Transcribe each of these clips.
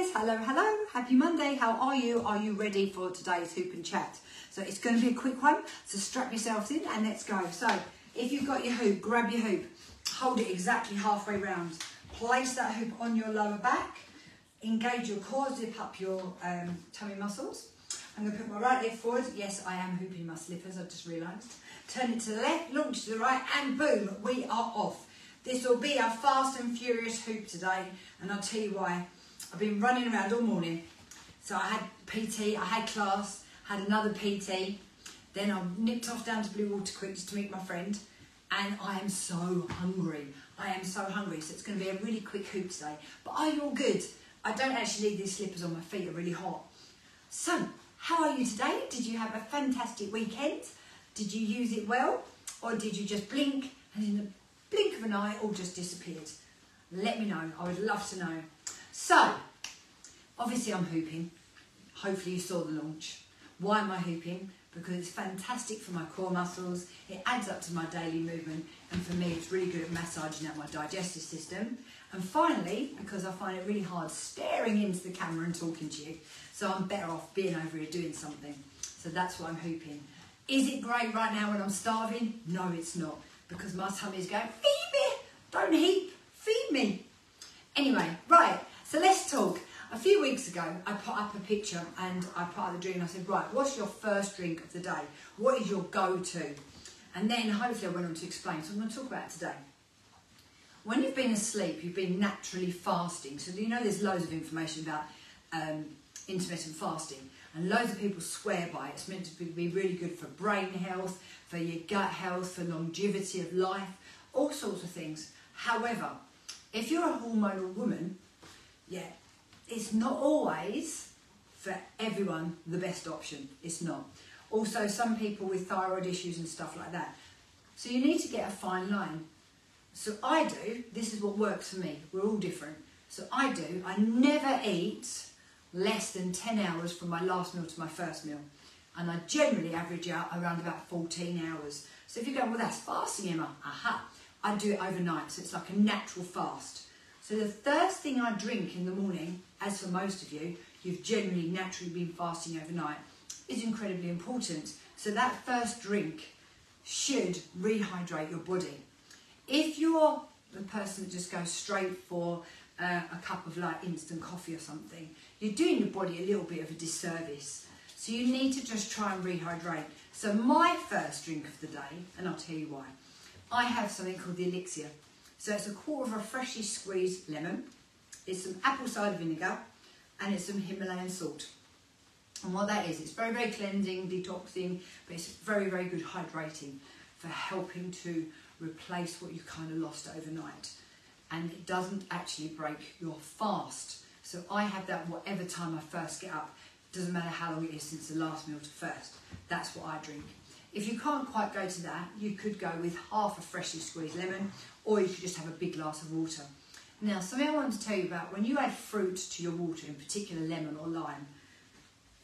guys, hello, happy Monday. How are you? Are you ready for today's hoop and chat? So it's going to be a quick one, so strap yourselves in and let's go. So if you've got your hoop, grab your hoop, hold it exactly halfway round, place that hoop on your lower back, engage your core, zip up your tummy muscles. I'm going to put my right leg forward. Yes, I am hooping my slippers, I've just realised. Turn it to the left, launch to the right, and boom, we are off. This will be a fast and furious hoop today, and I'll tell you why. I've been running around all morning. So I had PT, I had class, had another PT, then I nipped off down to Blue Water quick just to meet my friend, and I am so hungry. I am so hungry, so it's going to be a really quick hoop today. But are you all good? I don't actually need these slippers on, my feet are really hot. So, how are you today? Did you have a fantastic weekend? Did you use it well? Or did you just blink and in the blink of an eye all just disappeared? Let me know, I would love to know. So, obviously I'm hooping. Hopefully you saw the launch. Why am I hooping? Because it's fantastic for my core muscles, it adds up to my daily movement, and for me it's really good at massaging out my digestive system. And finally, because I find it really hard staring into the camera and talking to you, so I'm better off being over here doing something. So that's why I'm hooping. Is it great right now when I'm starving? No, it's not, because my tummy's going, feed me, don't heap, feed me. Anyway, right, so let's talk. A few weeks ago, I put up a picture and I put up the drink and I said, right, what's your first drink of the day? What is your go-to? And then hopefully I went on to explain, so I'm going to talk about it today. When you've been asleep, you've been naturally fasting. So you know there's loads of information about intermittent fasting, and loads of people swear by it. It's meant to be really good for brain health, for your gut health, for longevity of life, all sorts of things. However, if you're a hormonal woman, yeah, it's not always for everyone the best option. It's not. Also, some people with thyroid issues and stuff like that. So you need to get a fine line. So I do, this is what works for me. We're all different. So I never eat less than 10 hours from my last meal to my first meal. And I generally average out around about 14 hours. So if you go, well, that's fasting, Emma. Aha. I do it overnight, so it's like a natural fast. So the first thing I drink in the morning, as for most of you, you've generally naturally been fasting overnight, is incredibly important. So that first drink should rehydrate your body. If you're the person that just goes straight for a cup of like instant coffee or something, you're doing your body a little bit of a disservice. So you need to just try and rehydrate. So my first drink of the day, and I'll tell you why, I have something called the elixir. So it's a quarter of a freshly squeezed lemon, it's some apple cider vinegar, and it's some Himalayan salt. And what that is, it's very, very cleansing, detoxing, but it's very, very good hydrating for helping to replace what you kind of lost overnight. And it doesn't actually break your fast. So I have that whatever time I first get up. Doesn't matter how long it is since the last meal to first. That's what I drink. If you can't quite go to that, you could go with half a freshly squeezed lemon, or you could just have a big glass of water. Now, something I want to tell you about, when you add fruit to your water, in particular lemon or lime,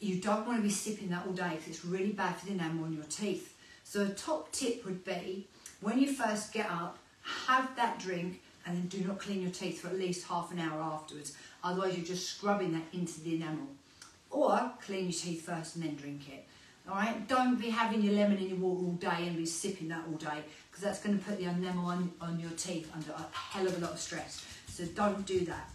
you don't want to be sipping that all day because it's really bad for the enamel on your teeth. So a top tip would be, when you first get up, have that drink and then do not clean your teeth for at least half an hour afterwards. Otherwise you're just scrubbing that into the enamel. Or clean your teeth first and then drink it. Alright, don't be having your lemon in your water all day and be sipping that all day, because that's going to put the enamel on your teeth under a hell of a lot of stress. So don't do that.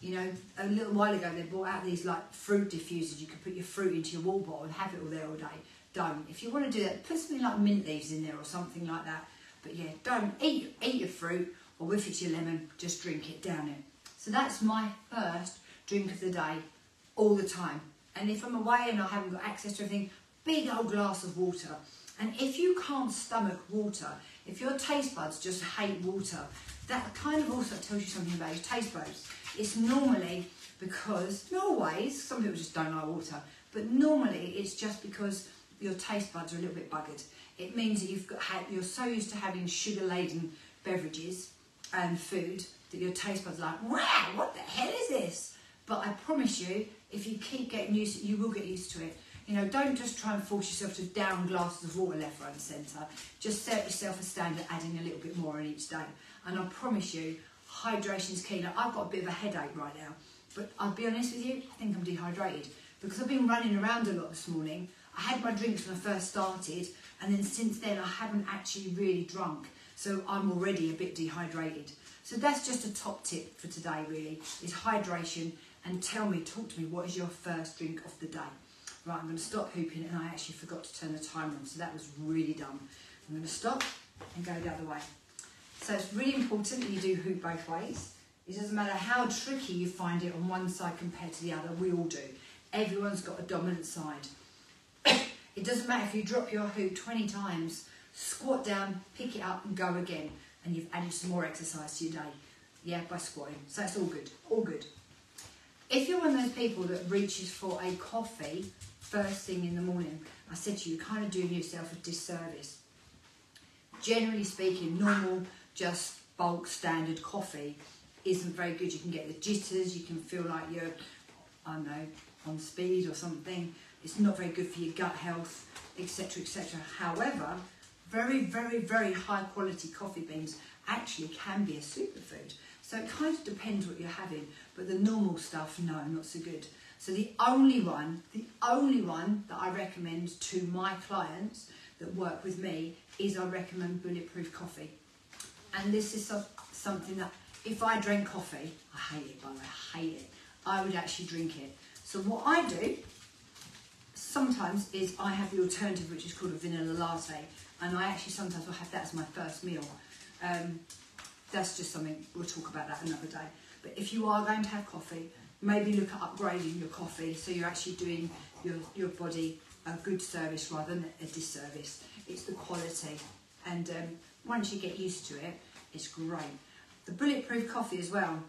You know, a little while ago they brought out these like fruit diffusers. You could put your fruit into your water bottle and have it all there all day. Don't. If you want to do that, put something like mint leaves in there or something like that. But yeah, don't eat your fruit, or if it's your lemon, just drink it, down it. So that's my first drink of the day all the time. And if I'm away and I haven't got access to everything, big old glass of water. And if you can't stomach water, if your taste buds just hate water, that kind of also tells you something about your taste buds. It's normally because, not always, some people just don't like water, but normally it's just because your taste buds are a little bit buggered. It means that you're so used to having sugar-laden beverages and food that your taste buds are like, wow, what the hell is this? But I promise you, if you keep getting used to it, you will get used to it. You know, don't just try and force yourself to down glasses of water left, right and centre. Just set yourself a standard, adding a little bit more in each day. And I promise you, hydration is key. Now, I've got a bit of a headache right now. But I'll be honest with you, I think I'm dehydrated because I've been running around a lot this morning. I had my drinks when I first started, and then since then I haven't actually really drunk. So I'm already a bit dehydrated. So that's just a top tip for today really, is hydration. And talk to me, what is your first drink of the day? Right, I'm going to stop hooping, and I actually forgot to turn the timer on, so that was really dumb. I'm going to stop and go the other way. So it's really important that you do hoop both ways. It doesn't matter how tricky you find it on one side compared to the other, we all do. Everyone's got a dominant side. It doesn't matter if you drop your hoop 20 times, squat down, pick it up and go again, and you've added some more exercise to your day. Yeah, by squatting. So it's all good, all good. If you're one of those people that reaches for a coffee first thing in the morning, I said to you, you're kind of doing yourself a disservice. Generally speaking, normal, just bulk standard coffee isn't very good. You can get the jitters, you can feel like you're, I don't know, on speed or something. It's not very good for your gut health, etc., etc. However, very, very, very high quality coffee beans actually can be a superfood. So it kind of depends what you're having, but the normal stuff, no, not so good. So the only one that I recommend to my clients that work with me is I recommend bulletproof coffee. And this is something that if I drank coffee, I hate it by the way, I hate it, I would actually drink it. So what I do sometimes is I have the alternative, which is called a vanilla latte, and I actually sometimes will have that as my first meal. That's just something, we'll talk about that another day. But if you are going to have coffee, maybe look at upgrading your coffee so you're actually doing your body a good service rather than a disservice. It's the quality, and once you get used to it, it's great. The bulletproof coffee as well,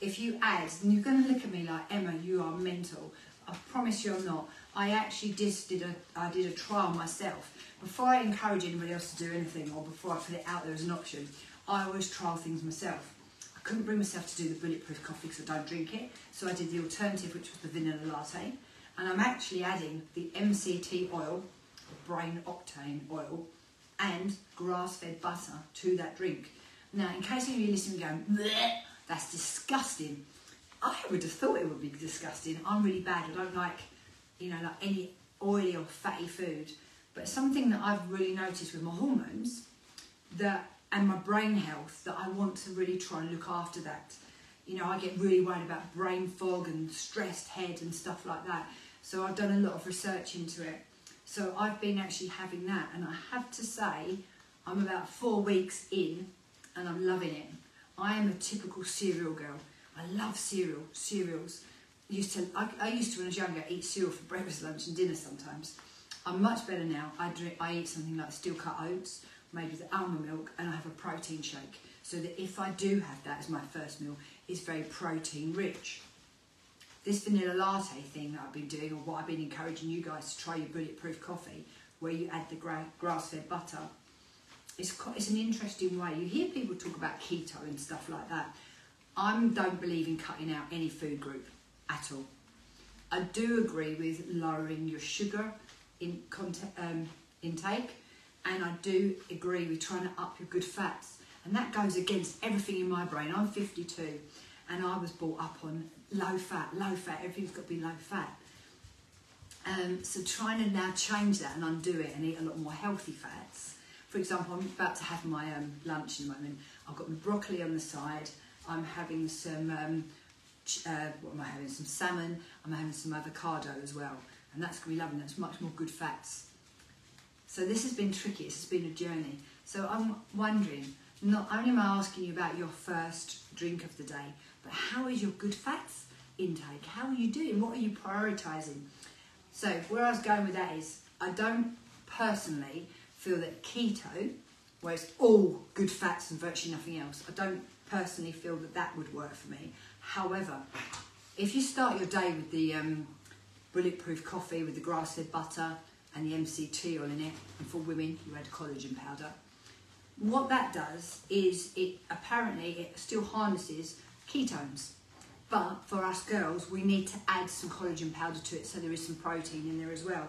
if you add, and you're going to look at me like, Emma, you are mental. I promise you I'm not. I actually just did a trial myself. Before I encourage anybody else to do anything, or before I put it out there as an option, I always trial things myself. I couldn't bring myself to do the bulletproof coffee because I don't drink it, so I did the alternative, which was the vanilla latte, and I'm actually adding the MCT oil, brain octane oil, and grass-fed butter to that drink. Now, in case any of you listening going, bleh, that's disgusting. I would have thought it would be disgusting. I'm really bad. I don't like, like any oily or fatty food. But something that I've really noticed with my hormones and my brain health, that I want to really try and look after that. I get really worried about brain fog and stressed head and stuff like that. So I've done a lot of research into it. So I've been actually having that, and I have to say, I'm about 4 weeks in, and I'm loving it. I am a typical cereal girl. I love cereals. I used to, when I was younger, eat cereal for breakfast, lunch and dinner sometimes. I'm much better now. I eat something like steel cut oats, made with almond milk, and I have a protein shake. So that if I do have that as my first meal, it's very protein rich. This vanilla latte thing that I've been doing, or what I've been encouraging you guys to try your bulletproof coffee, where you add the grass-fed butter, it's an interesting way. You hear people talk about keto and stuff like that. I don't believe in cutting out any food group at all. I do agree with lowering your sugar intake, and I do agree with trying to up your good fats. And that goes against everything in my brain. I'm 52, and I was brought up on low fat, everything's got to be low fat. So trying to now change that and undo it and eat a lot more healthy fats. For example, I'm about to have my lunch in a moment. I've got my broccoli on the side. I'm having some, what am I having? Some salmon. I'm having some avocado as well. And that's going to be lovely. That's much more good fats. So this has been tricky. This has been a journey. So I'm wondering, not only am I asking you about your first drink of the day, but how is your good fats intake? How are you doing? What are you prioritising? So where I was going with that is, I don't personally feel that keto, where it's all good fats and virtually nothing else, I don't personally feel that that would work for me. However, if you start your day with the bulletproof coffee with the grass-fed butter and the MCT oil in it, and for women you add collagen powder, what that does is it still harnesses ketones. But for us girls, we need to add some collagen powder to it, so there is some protein in there as well.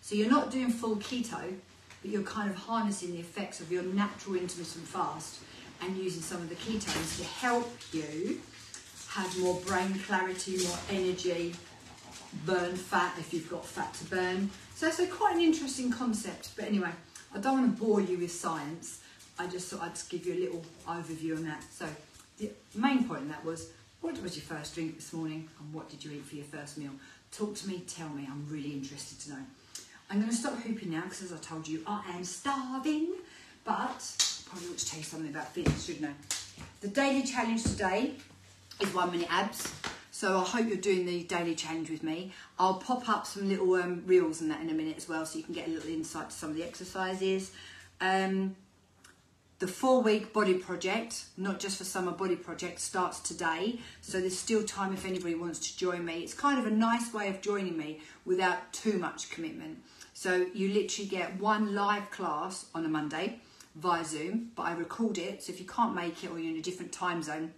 So you're not doing full keto, but you're kind of harnessing the effects of your natural intermittent fast and using some of the ketones to help you have more brain clarity, more energy, burn fat if you've got fat to burn. So it's quite an interesting concept. But anyway, I don't want to bore you with science. I just thought I'd just give you a little overview on that. So the main point in that was, what was your first drink this morning and what did you eat for your first meal? Talk to me, tell me, I'm really interested to know. I'm going to stop hooping now because, as I told you, I am starving. But I probably ought to tell you something about fitness, shouldn't I? The daily challenge today is 1 minute abs. So I hope you're doing the daily challenge with me. I'll pop up some little reels and that in a minute as well, so you can get a little insight to some of the exercises. The 4-week body project, not just for summer body project, starts today. So there's still time if anybody wants to join me. It's kind of a nice way of joining me without too much commitment. So you literally get 1 live class on a Monday via Zoom, but I record it. So if you can't make it or you're in a different time zone,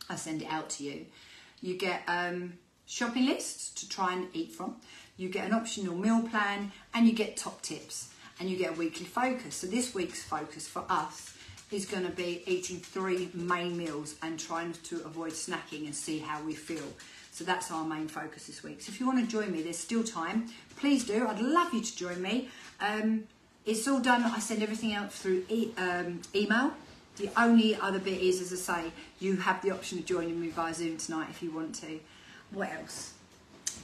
I send it out to you. You get shopping lists to try and eat from. You get an optional meal plan and you get top tips. And you get a weekly focus. So this week's focus for us is going to be eating 3 main meals and trying to avoid snacking and see how we feel. So that's our main focus this week. So if you want to join me, there's still time. Please do. I'd love you to join me. It's all done. I send everything out through email. The only other bit is, as I say, you have the option of joining me via Zoom tonight if you want to. What else?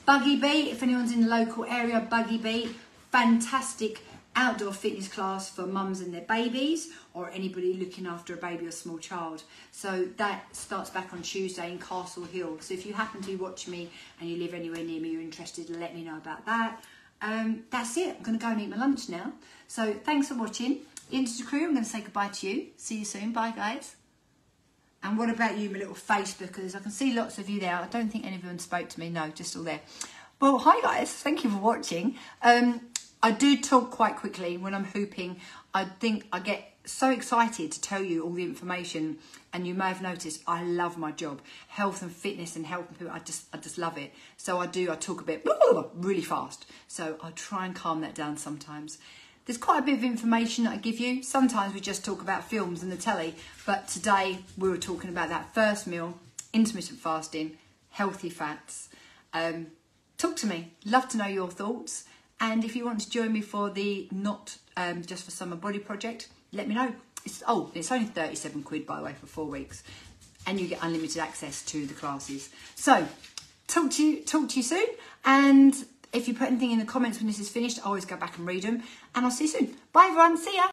Buggy Beat. If anyone's in the local area, Buggy Beat. Fantastic outdoor fitness class for mums and their babies, or anybody looking after a baby or small child. So that starts back on Tuesday in Castle Hill. So if you happen to be watching me and you live anywhere near me, you're interested, let me know about that. That's it. I'm going to go and eat my lunch now. So thanks for watching. Into the crew, I'm going to say goodbye to you. See you soon. Bye, guys. And what about you, my little Facebookers? I can see lots of you there. I don't think anyone spoke to me. No, just all there. Well, hi, guys. Thank you for watching. I do talk quite quickly when I'm hooping. I think I get so excited to tell you all the information, and you may have noticed I love my job, health and fitness and helping people. I just love it. So I talk a bit really fast. So I try and calm that down sometimes. There's quite a bit of information that I give you. Sometimes we just talk about films and the telly, but today we were talking about that first meal, intermittent fasting, healthy fats. Talk to me. Love to know your thoughts. And if you want to join me for the Not Just for Summer Body Project, let me know. It's only 37 quid, by the way, for 4 weeks. And you get unlimited access to the classes. So, talk to you soon. And if you put anything in the comments when this is finished, I always go back and read them. And I'll see you soon. Bye, everyone. See ya.